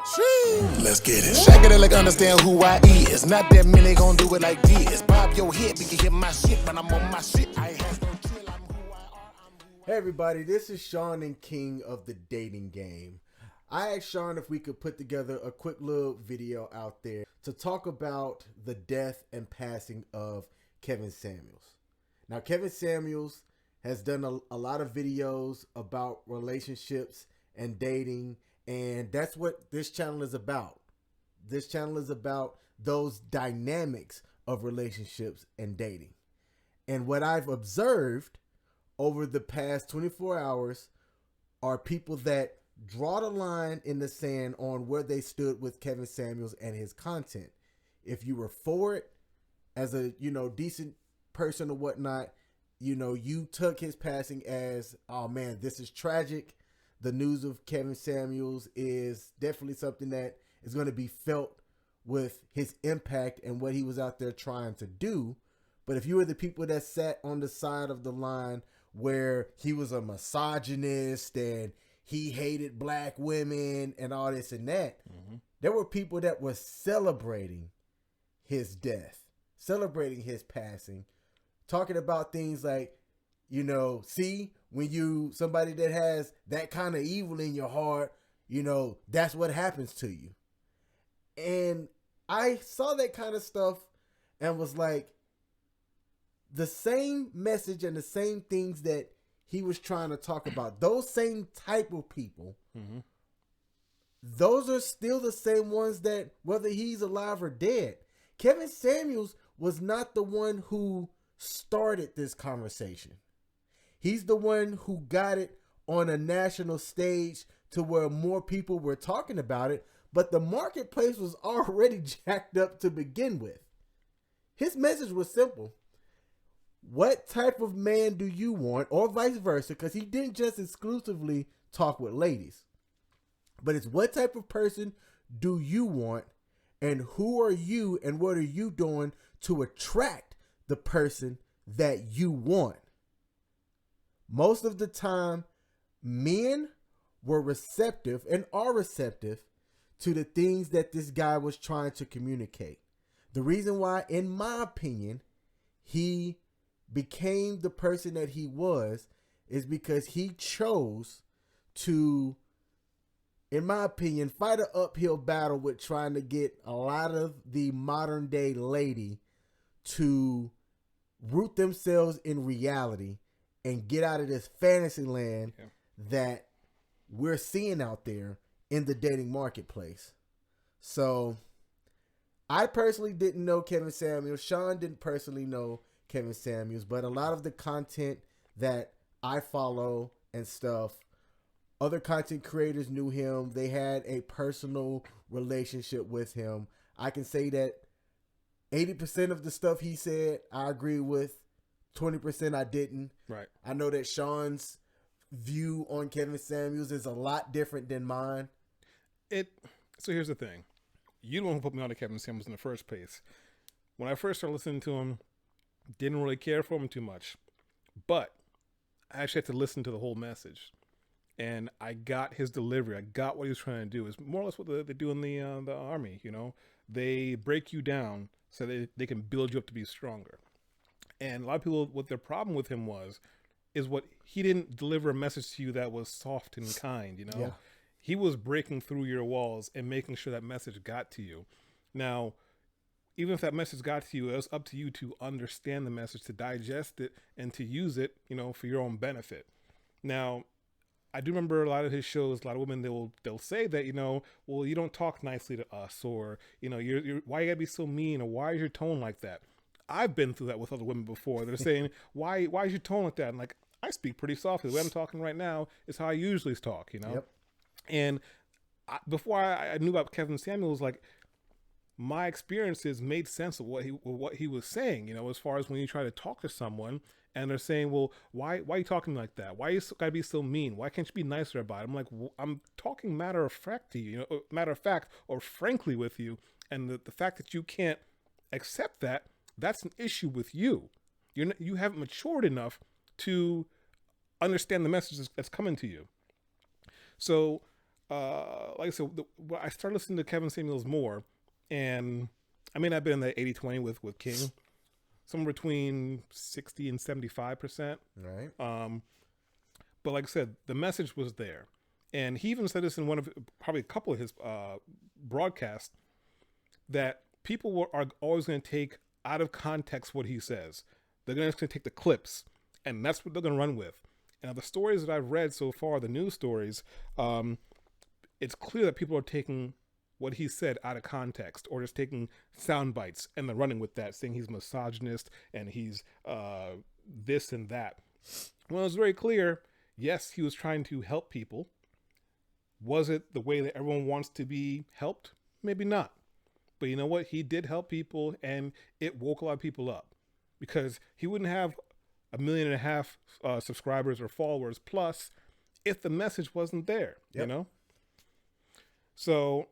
Let's get it. Shake it like understand who I is. Not that many gon' do it like this. Bob your head, we can hear my shit, but I'm on my shit. I ain't has no chill. I'm who I are. Hey everybody, this is Sean and King of the Dating Game. I asked Sean if we could put together a quick little video out there to talk about the death and passing of Kevin Samuels. Now, Kevin Samuels has done a lot of videos about relationships and dating, and that's what this channel is about. This channel is about those dynamics of relationships and dating. And what I've observed over the past 24 hours are people that draw the line in the sand on where they stood with Kevin Samuels and his content. If you were for it as a, decent person or whatnot, you took his passing as, oh man, this is tragic. The news of Kevin Samuels is definitely something that is going to be felt with his impact and what he was out there trying to do. But if you were the people that sat on the side of the line where he was a misogynist and he hated black women and all this and that, there were people that were celebrating his death, celebrating his passing, talking about things like, see, when somebody that has that kind of evil in your heart, that's what happens to you. And I saw that kind of stuff and was like, the same message and the same things that he was trying to talk about, those same type of people, those are still the same ones that, whether he's alive or dead, Kevin Samuels was not the one who started this conversation. He's the one who got it on a national stage to where more people were talking about it, but the marketplace was already jacked up to begin with. His message was simple. What type of man do you want, or vice versa, because he didn't just exclusively talk with ladies, but it's what type of person do you want, and who are you, and what are you doing to attract the person that you want? Most of the time, men were receptive and are receptive to the things that this guy was trying to communicate. The reason why, in my opinion, he became the person that he was is because he chose to, in my opinion, fight an uphill battle with trying to get a lot of the modern day lady to root themselves in reality and get out of this fantasy land that we're seeing out there in the dating marketplace. So I personally didn't know Kevin Samuels. Sean didn't personally know Kevin Samuels, but a lot of the content that I follow and stuff, other content creators knew him. They had a personal relationship with him. I can say that 80% of the stuff he said, I agree with. 20% I didn't. Right. I know that Sean's view on Kevin Samuels is a lot different than mine. So here's the thing. You don't put me on to Kevin Samuels in the first place. When I first started listening to him, didn't really care for him too much. But I actually had to listen to the whole message. And I got his delivery. I got what he was trying to do. It's more or less what they do in the army, They break you down so they can build you up to be stronger. And a lot of people, what their problem with him is what he didn't deliver a message to you that was soft and kind, Yeah. He was breaking through your walls and making sure that message got to you. Now, even if that message got to you, it was up to you to understand the message, to digest it, and to use it, for your own benefit. Now, I do remember a lot of his shows, a lot of women, they'll say that, well, you don't talk nicely to us, or, you're why you gotta be so mean, or why is your tone like that? I've been through that with other women before. They're saying, why is your tone like that? And like, I speak pretty softly. The way I'm talking right now is how I usually talk, Yep. And before I knew about Kevin Samuels, like, my experiences made sense of what he was saying, as far as when you try to talk to someone and they're saying, well, why are you talking like that? Why you gotta be so mean? Why can't you be nicer about it? I'm like, I'm talking matter of fact to you, matter of fact, or frankly with you. And the fact that you can't accept that, that's an issue with you. You haven't matured enough to understand the message that's coming to you. So like I said, I started listening to Kevin Samuels more, and I mean, I've been in the 80-20 with King, somewhere between 60 and 75%. Right. But like I said, the message was there. And he even said this in one of, probably a couple of his broadcasts, that people are always going to take out of context what he says. They're going to take the clips, and that's what they're going to run with. And the stories that I've read so far, the news stories, it's clear that people are taking what he said out of context, or just taking sound bites and then running with that, saying he's misogynist and he's this and that. Well, it was very clear. Yes, he was trying to help people. Was it the way that everyone wants to be helped? Maybe not. But you know what? He did help people, and it woke a lot of people up, because he wouldn't have 1.5 million subscribers or followers plus if the message wasn't there, you know? So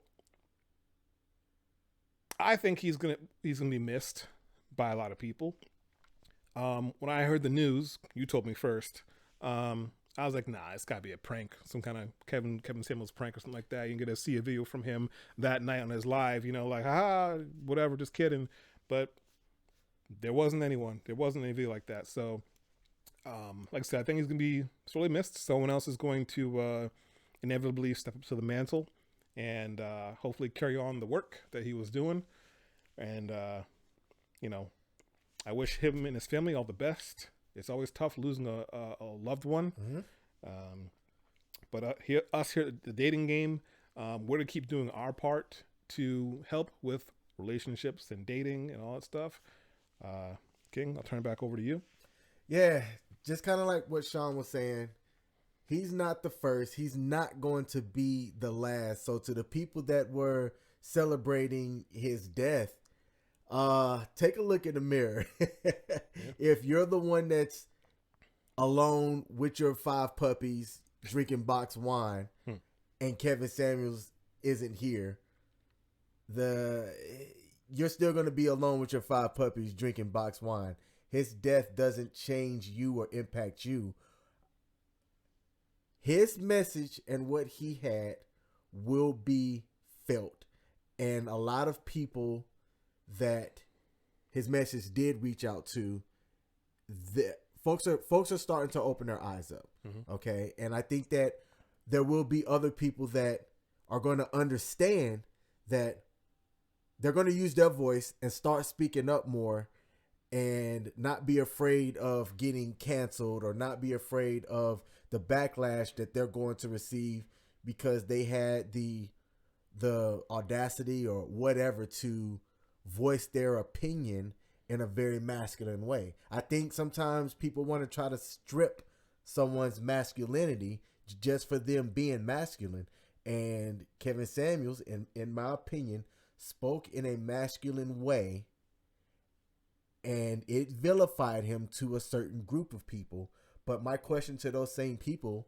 I think he's gonna be missed by a lot of people. When I heard the news, you told me first, I was like, nah, it's gotta be a prank, some kind of Kevin Samuels prank or something like that. You can see a video from him that night on his live, you know, like, whatever, just kidding. But there wasn't anyone. There wasn't any video like that. So, like I said, I think he's gonna be sorely missed. Someone else is going to inevitably step up to the mantle and hopefully carry on the work that he was doing. And you know, I wish him and his family all the best. It's always tough losing a loved one. Mm-hmm. But us here at the dating game, we're to keep doing our part to help with relationships and dating and all that stuff. King, I'll turn it back over to you. Yeah, just kind of like what Sean was saying. He's not the first. He's not going to be the last. So to the people that were celebrating his death, take a look in the mirror. If you're the one that's alone with your 5 puppies drinking box wine and Kevin Samuels isn't here, you're still going to be alone with your 5 puppies drinking box wine. His death doesn't change you or impact you. His message and what he had will be felt. And a lot of people that his message did reach out to, folks are starting to open their eyes up. Mm-hmm. Okay. And I think that there will be other people that are going to understand that they're going to use their voice and start speaking up more, and not be afraid of getting canceled, or not be afraid of the backlash that they're going to receive because they had the audacity or whatever to voice their opinion in a very masculine way. I think sometimes people want to try to strip someone's masculinity just for them being masculine. And Kevin Samuels, in my opinion, spoke in a masculine way, and it vilified him to a certain group of people. But my question to those same people,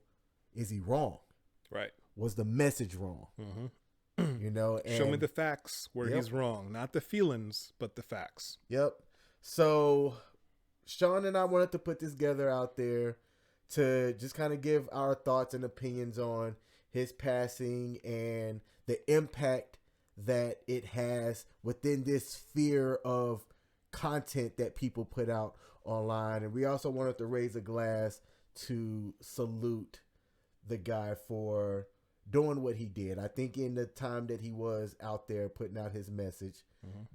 is he wrong? Right. Was the message wrong? Mm-hmm. You know, and show me the facts where he's wrong, not the feelings, but the facts. Yep. So Sean and I wanted to put this together out there to just kind of give our thoughts and opinions on his passing and the impact that it has within this sphere of content that people put out online. And we also wanted to raise a glass to salute the guy for doing what he did. I think in the time that he was out there putting out his message,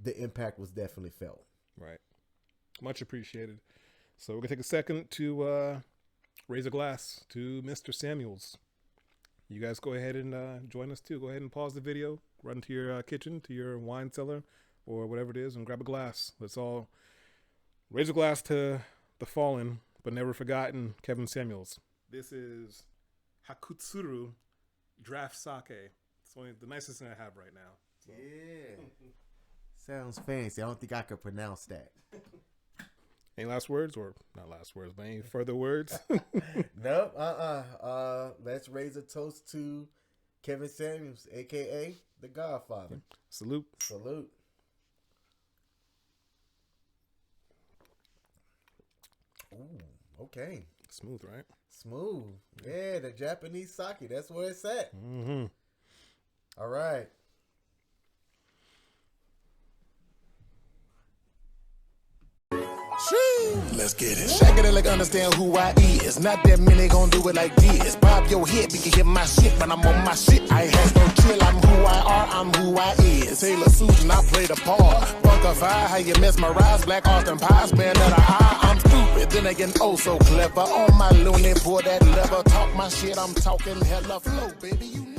the impact was definitely felt. Right. Much appreciated. So we're going to take a second to raise a glass to Mr. Samuels. You guys go ahead and join us too. Go ahead and pause the video, run to your kitchen, to your wine cellar, or whatever it is, and grab a glass. Let's all raise a glass to the fallen but never forgotten Kevin Samuels. This is Hakutsuru Draft Sake. It's only the nicest thing I have right now. So. Yeah. Sounds fancy. I don't think I could pronounce that. Any last words, or not last words, but any further words? Nope. Let's raise a toast to Kevin Samuels, a.k.a. the Godfather. Salute. Salute. Ooh, okay. Smooth, right? Smooth. Yeah, the Japanese sake. That's where it's at. Mm-hmm. All right. Let's get it. Shake it like understand who I is. Not that many gon' do it like this. Bob your head, we can hear my shit, but I'm on my shit. I has no chill. I'm who I are. I'm who I is. Taylor Susan, I play the part. Funkify, how you mesmerize. Black Austin Pies, man that I'm stupid. Then again, oh so clever. On my loony, pour that lever. Talk my shit. I'm talking hella flow, baby. You know.